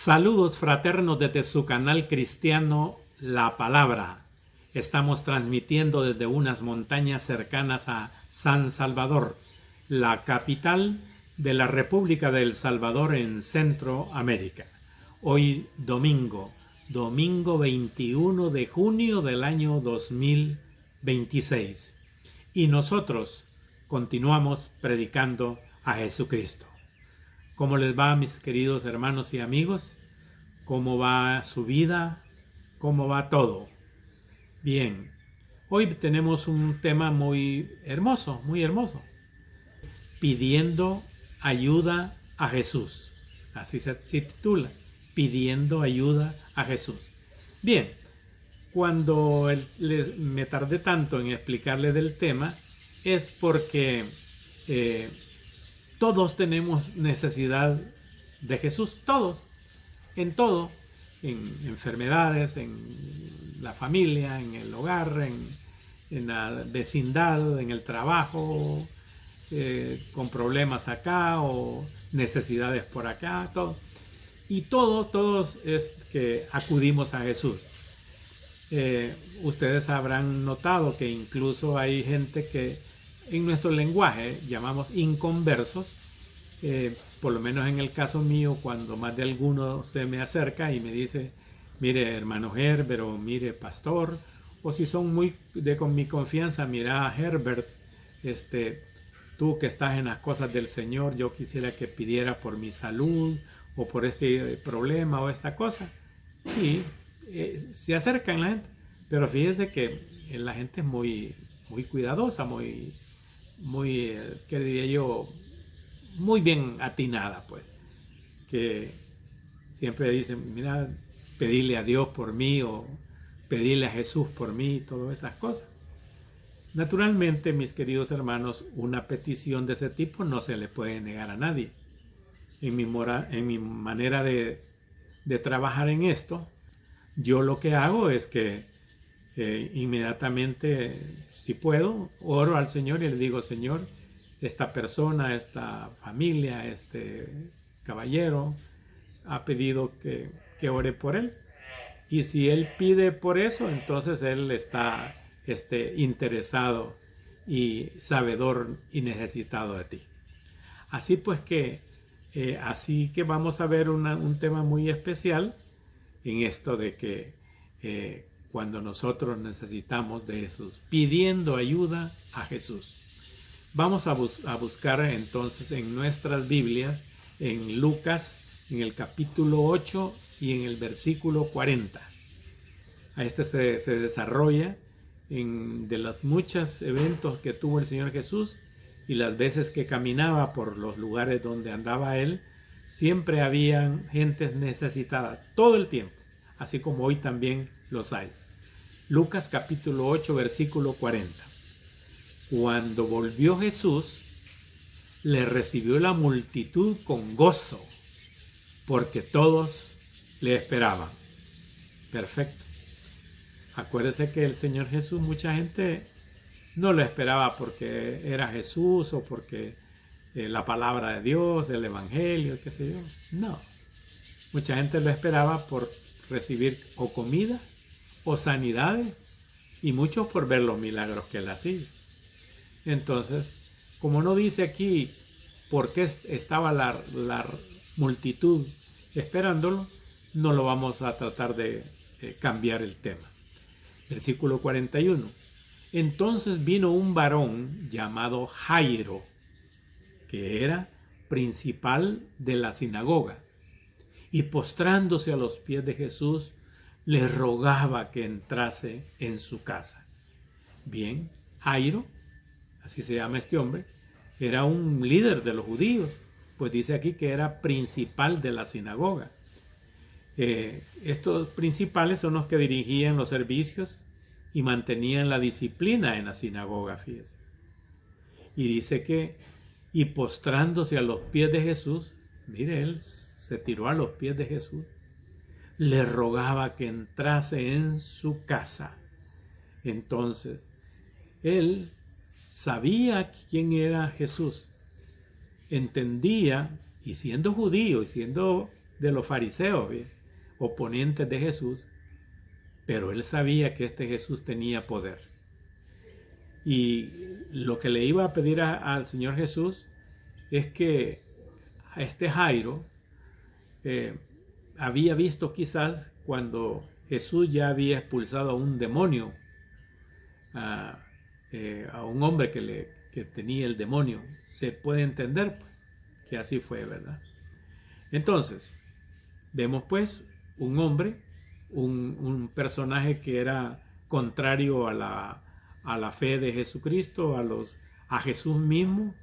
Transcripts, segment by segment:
Saludos fraternos desde su canal cristiano La Palabra. Estamos transmitiendo desde unas montañas cercanas a San Salvador, la capital de la República de El Salvador en Centroamérica. Hoy domingo 21 de junio del año 2026. Y nosotros continuamos predicando a Jesucristo. ¿Cómo les va, mis queridos hermanos y amigos? ¿Cómo va su vida? ¿Cómo va todo? Bien, hoy tenemos un tema muy hermoso, Pidiendo ayuda a Jesús. Así se titula, Pidiendo ayuda a Jesús. Bien, cuando me tardé tanto en explicarle del tema, es porque todos tenemos necesidad de Jesús, todos, en todo, en enfermedades, en la familia, en el hogar, en la vecindad, en el trabajo, con problemas acá o necesidades por acá, todo. Y todos es que acudimos a Jesús. Ustedes habrán notado que incluso hay gente que en nuestro lenguaje llamamos inconversos, por lo menos en el caso mío, cuando más de alguno se me acerca y me dice, mire hermano Herbert, o mire pastor, o si son muy con mi confianza, mira Herbert, tú que estás en las cosas del Señor, yo quisiera que pidiera por mi salud, o por este problema, o esta cosa. Y se acercan la gente, pero fíjense que la gente es muy cuidadosa, muy, ¿qué diría yo? Muy bien atinada, pues, que siempre dicen, mira, pedirle a Dios por mí o pedirle a Jesús por mí, todas esas cosas. Naturalmente, mis queridos hermanos, una petición de ese tipo no se le puede negar a nadie. En mi manera de trabajar en esto, yo lo que hago es que inmediatamente, si puedo, oro al Señor y le digo, Señor, esta persona, esta familia, este caballero ha pedido que ore por él. Y si él pide por eso, entonces él está interesado y sabedor y necesitado de ti. Así pues que, vamos a ver un tema muy especial en esto de que cuando nosotros necesitamos de Jesús, pidiendo ayuda a Jesús. Vamos a buscar entonces en nuestras Biblias, en Lucas, en el capítulo 8 y en el versículo 40. A se desarrolla de los muchos eventos que tuvo el Señor Jesús y las veces que caminaba por los lugares donde andaba Él, siempre habían gentes necesitadas, todo el tiempo, así como hoy también los hay. Lucas capítulo 8, versículo 40. Cuando volvió Jesús, le recibió la multitud con gozo, porque todos le esperaban. Perfecto. Acuérdese que el Señor Jesús, mucha gente no lo esperaba porque era Jesús o porque la palabra de Dios, el Evangelio, qué sé yo. No. Mucha gente lo esperaba por recibir o comida o sanidades y muchos por ver los milagros que él hacía. Entonces, como no dice aquí por qué estaba la multitud esperándolo, no lo vamos a tratar de cambiar el tema. Versículo 41. Entonces vino un varón llamado Jairo, que era principal de la sinagoga, y postrándose a los pies de Jesús, le rogaba que entrase en su casa. Bien, Jairo, así se llama este hombre, era un líder de los judíos, pues dice aquí que era principal de la sinagoga. Estos principales son los que dirigían los servicios y mantenían la disciplina en la sinagoga, fíjese. Y dice que, y postrándose a los pies de Jesús, mire, él se tiró a los pies de Jesús, le rogaba que entrase en su casa. Entonces, él sabía quién era Jesús, entendía, y siendo judío y siendo de los fariseos, ¿ve? Oponentes de Jesús, pero él sabía que este Jesús tenía poder. Y lo que le iba a pedir al Señor Jesús es que a este Jairo había visto quizás cuando Jesús ya había expulsado a un demonio, a un hombre que tenía el demonio. Se puede entender que así fue, ¿verdad? Entonces, vemos pues un hombre, un personaje que era contrario a la fe de Jesucristo, a Jesús mismo,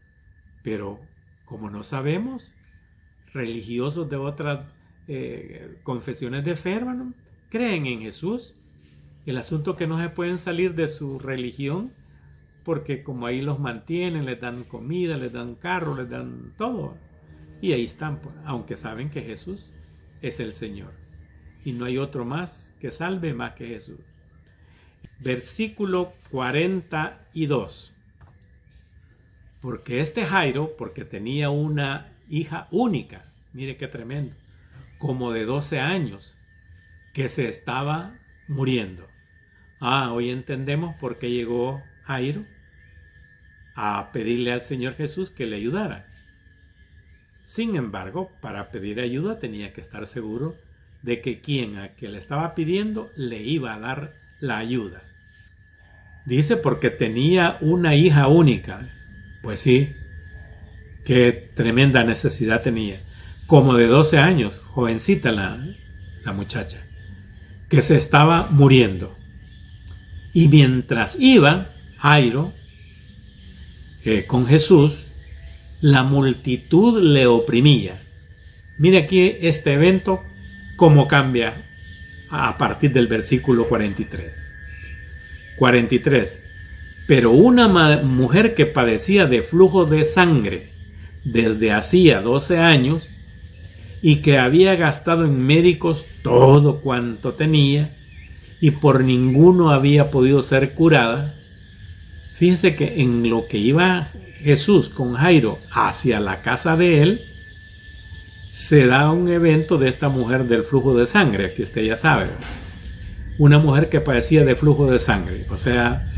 pero como no sabemos, religiosos de otras confesiones de fe, hermano, creen en Jesús. El asunto es que no se pueden salir de su religión, porque como ahí los mantienen, les dan comida, les dan carro, les dan todo, y ahí están, aunque saben que Jesús es el Señor y no hay otro más que salve más que Jesús. Versículo 42. Porque este Jairo, porque tenía una hija única, mire qué tremendo, como de 12 años, que se estaba muriendo. Hoy entendemos por qué llegó Jairo a pedirle al Señor Jesús que le ayudara. Sin embargo, para pedir ayuda tenía que estar seguro de que quien a que le estaba pidiendo le iba a dar la ayuda. Dice porque tenía una hija única. Pues sí, qué tremenda necesidad tenía. Como de 12 años, jovencita la muchacha, que se estaba muriendo. Y mientras iba Jairo con Jesús, la multitud le oprimía. Mire aquí este evento, cómo cambia a partir del versículo 43. 43. Pero una mujer que padecía de flujo de sangre desde hacía 12 años y que había gastado en médicos todo cuanto tenía y por ninguno había podido ser curada. Fíjense que en lo que iba Jesús con Jairo hacia la casa de él, se da un evento de esta mujer del flujo de sangre, que usted ya sabe. Una mujer que padecía de flujo de sangre, o sea,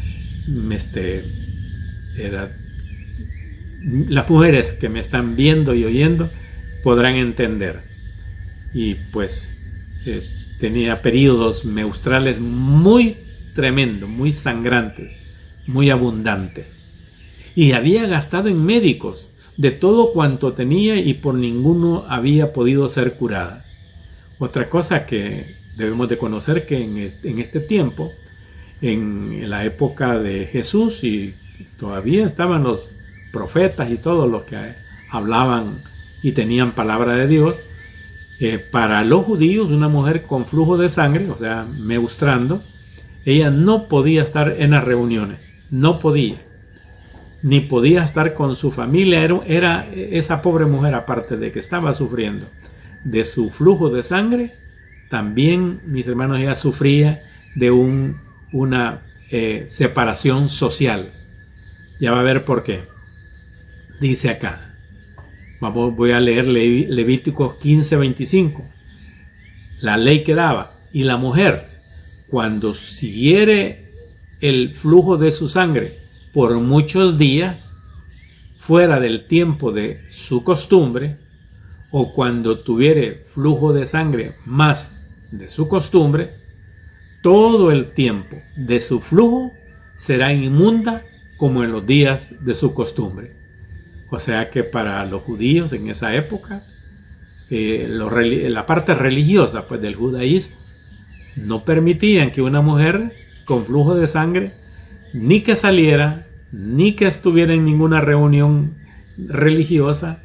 las mujeres que me están viendo y oyendo podrán entender. Y pues tenía periodos menstruales muy tremendos, muy sangrantes, muy abundantes. Y había gastado en médicos de todo cuanto tenía y por ninguno había podido ser curada. Otra cosa que debemos de conocer, que en este tiempo, en la época de Jesús, y todavía estaban los profetas y todos los que hablaban y tenían palabra de Dios, para los judíos una mujer con flujo de sangre, o sea, menstruando, ella no podía estar en las reuniones, no podía, ni podía estar con su familia. Era esa pobre mujer, aparte de que estaba sufriendo de su flujo de sangre, también, mis hermanos, ella sufría de una separación social. Ya va a ver por qué. Dice acá, voy a leer Levíticos 15:25. La ley que daba, y la mujer, cuando siguiere el flujo de su sangre por muchos días, fuera del tiempo de su costumbre, o cuando tuviere flujo de sangre más de su costumbre, todo el tiempo de su flujo será inmunda como en los días de su costumbre. O sea que para los judíos en esa época, la parte religiosa pues del judaísmo no permitían que una mujer con flujo de sangre ni que saliera, ni que estuviera en ninguna reunión religiosa.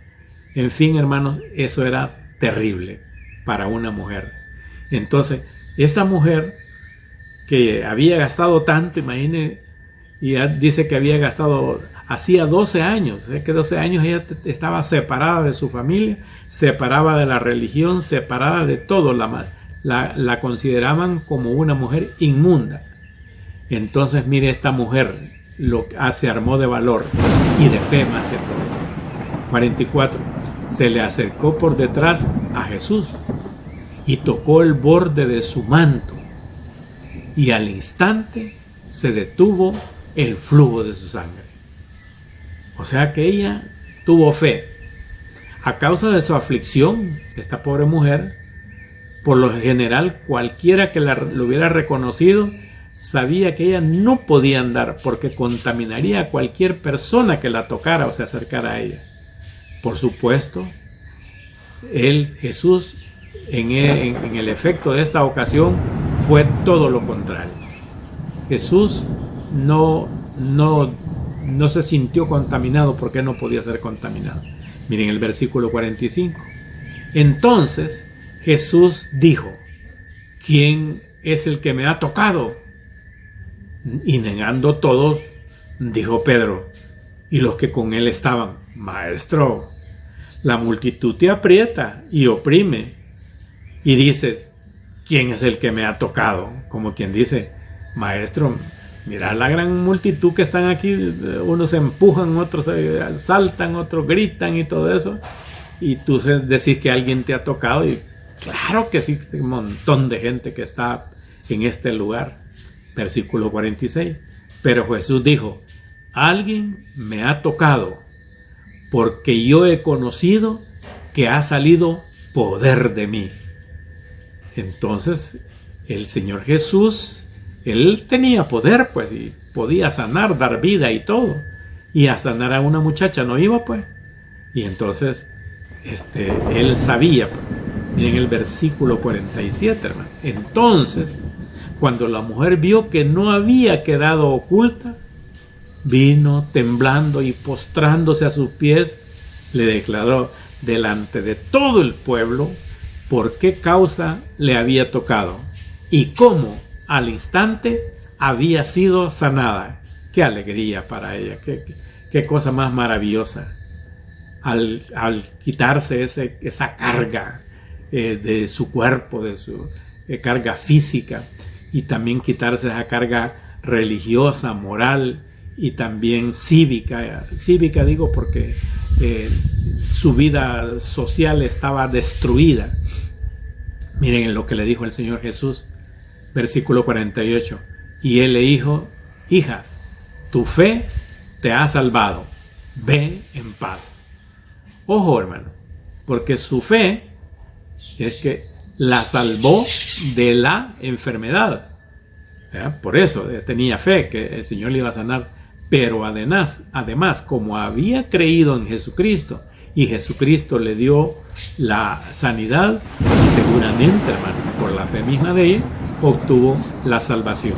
En fin, hermanos, eso era terrible para una mujer. Entonces, esa mujer que había gastado tanto, imagínense, y dice que había gastado, hacía 12 años, que 12 años ella estaba separada de su familia, separada de la religión, separada de todo, la consideraban como una mujer inmunda. Entonces, mire, esta mujer se armó de valor y de fe más que todo. 44. Se le acercó por detrás a Jesús y tocó el borde de su manto, y al instante se detuvo el flujo de su sangre. O sea que ella tuvo fe. A causa de su aflicción, esta pobre mujer, por lo general, cualquiera que lo hubiera reconocido, sabía que ella no podía andar porque contaminaría a cualquier persona que la tocara o se acercara a ella. Por supuesto, Jesús, en el efecto de esta ocasión, fue todo lo contrario. Jesús no se sintió contaminado porque no podía ser contaminado. Miren el versículo 45. Entonces Jesús dijo: ¿quién es el que me ha tocado? Y negando todos, dijo Pedro y los que con él estaban: Maestro, la multitud te aprieta y oprime, y dices: ¿quién es el que me ha tocado? Como quien dice: Maestro, mira la gran multitud que están aquí, unos se empujan, otros saltan, otros gritan y todo eso, y tú decís que alguien te ha tocado. Y claro que existe un montón de gente que está en este lugar. Versículo 46. Pero Jesús dijo: alguien me ha tocado, porque yo he conocido que ha salido poder de mí. Entonces el Señor Jesús, Él tenía poder, pues, y podía sanar, dar vida y todo. Y a sanar a una muchacha no iba, pues. Y entonces Él sabía, pues. Miren el versículo 47, hermano. Entonces, cuando la mujer vio que no había quedado oculta, vino temblando y postrándose a sus pies, le declaró delante de todo el pueblo por qué causa le había tocado y cómo al instante había sido sanada. Qué alegría para ella, qué cosa más maravillosa. Al quitarse esa carga de su cuerpo, de su carga física, y también quitarse esa carga religiosa, moral y también cívica. Cívica digo porque su vida social estaba destruida. Miren lo que le dijo el Señor Jesús, versículo 48. Y Él le dijo: hija, tu fe te ha salvado, ve en paz. Ojo, hermano, porque su fe es que la salvó de la enfermedad. Por eso tenía fe que el Señor le iba a sanar. Pero además, como había creído en Jesucristo y Jesucristo le dio la sanidad, seguramente, hermano, por la fe misma de él, obtuvo la salvación.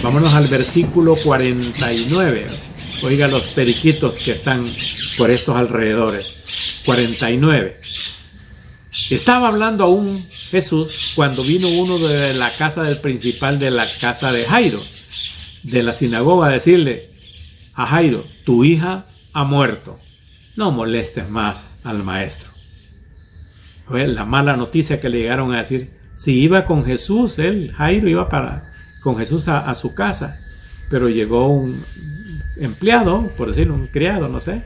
Vámonos al versículo 49. Oiga los periquitos que están por estos alrededores. 49. Estaba hablando aún Jesús cuando vino uno de la casa del principal de la casa de Jairo, de la sinagoga, a decirle a Jairo: tu hija ha muerto, no molestes más al maestro. Fue la mala noticia que le llegaron a decir. Si iba con Jesús, Jairo iba con Jesús a su casa, pero llegó un empleado, por decirlo, un criado, no sé,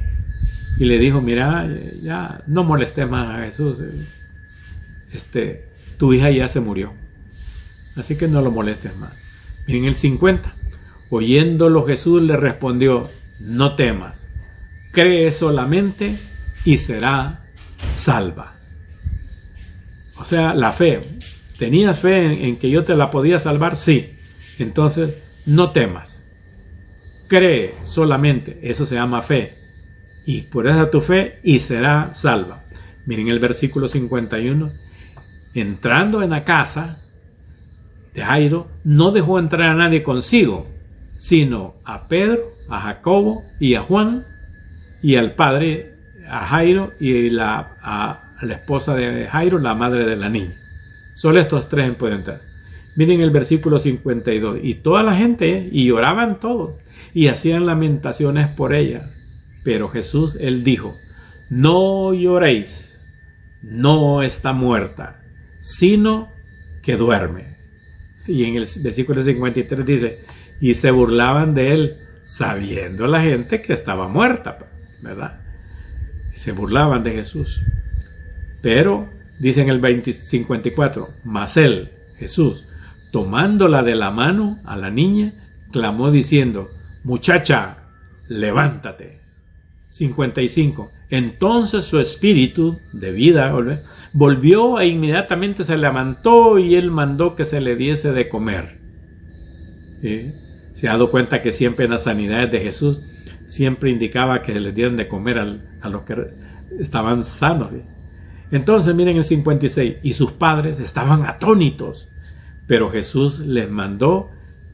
y le dijo: mira, ya no molestes más a Jesús, tu hija ya se murió, así que no lo molestes más. Miren el 50. Oyéndolo Jesús le respondió: no temas, cree solamente y será salva. O sea, la fe. ¿Tenías fe en que yo te la podía salvar? Sí. Entonces, no temas. Cree solamente. Eso se llama fe. Y por esa tu fe y será salva. Miren el versículo 51. Entrando en la casa de Jairo, no dejó entrar a nadie consigo, sino a Pedro, a Jacobo y a Juan, y al padre, a Jairo, y a la esposa de Jairo, la madre de la niña. Solo estos tres pueden entrar. Miren el versículo 52. Y toda la gente, y lloraban todos, y hacían lamentaciones por ella. Pero Jesús, Él dijo: no lloréis, no está muerta, sino que duerme. Y en el versículo 53 dice: y se burlaban de Él, sabiendo la gente que estaba muerta, ¿verdad? Se burlaban de Jesús. Pero Dice en el 54, mas él, Jesús, tomándola de la mano a la niña, clamó diciendo, muchacha, levántate. 55. Entonces su espíritu de vida volvió e inmediatamente se levantó y él mandó que se le diese de comer. ¿Sí? Se ha dado cuenta que siempre en las sanidades de Jesús siempre indicaba que les dieran de comer a los que estaban sanos. ¿Sí? Entonces miren el 56. Y sus padres estaban atónitos, pero Jesús les mandó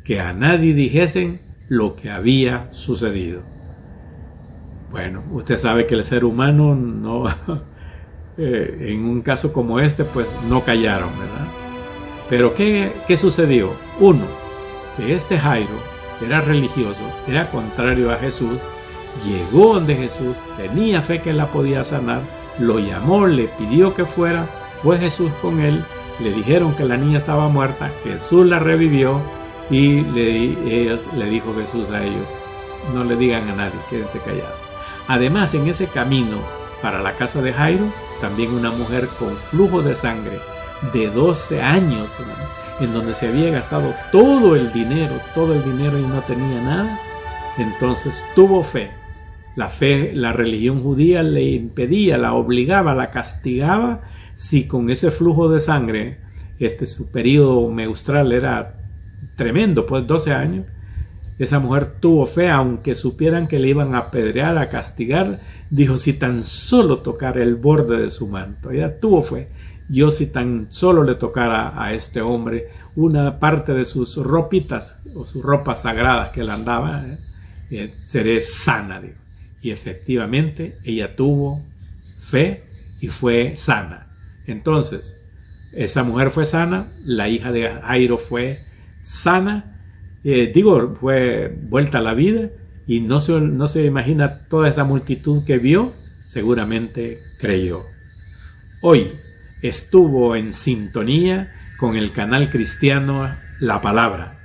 que a nadie dijesen lo que había sucedido. Bueno, usted sabe que el ser humano no, en un caso como este, pues no callaron, ¿verdad? Pero ¿qué sucedió? Uno, que este Jairo era religioso, era contrario a Jesús, llegó donde Jesús, tenía fe que la podía sanar, lo llamó, le pidió que fuera, fue Jesús con él, le dijeron que la niña estaba muerta, Jesús la revivió y le dijo Jesús a ellos, no le digan a nadie, quédense callados. Además, en ese camino para la casa de Jairo, también una mujer con flujo de sangre de 12 años, ¿no? En donde se había gastado todo el dinero y no tenía nada, entonces tuvo fe. La fe, la religión judía le impedía, la obligaba, la castigaba, si con ese flujo de sangre, su periodo menstrual era tremendo, pues 12 años, esa mujer tuvo fe, aunque supieran que le iban a apedrear, a castigar, dijo, si tan solo tocara el borde de su manto. Ella tuvo fe. Yo si tan solo le tocara a este hombre una parte de sus ropitas o sus ropas sagradas que él andaba, seré sana, dijo. Y efectivamente ella tuvo fe y fue sana. Entonces, esa mujer fue sana, la hija de Jairo fue sana, fue vuelta a la vida y no se imagina toda esa multitud que vio, seguramente creyó. Hoy estuvo en sintonía con el canal cristiano La Palabra.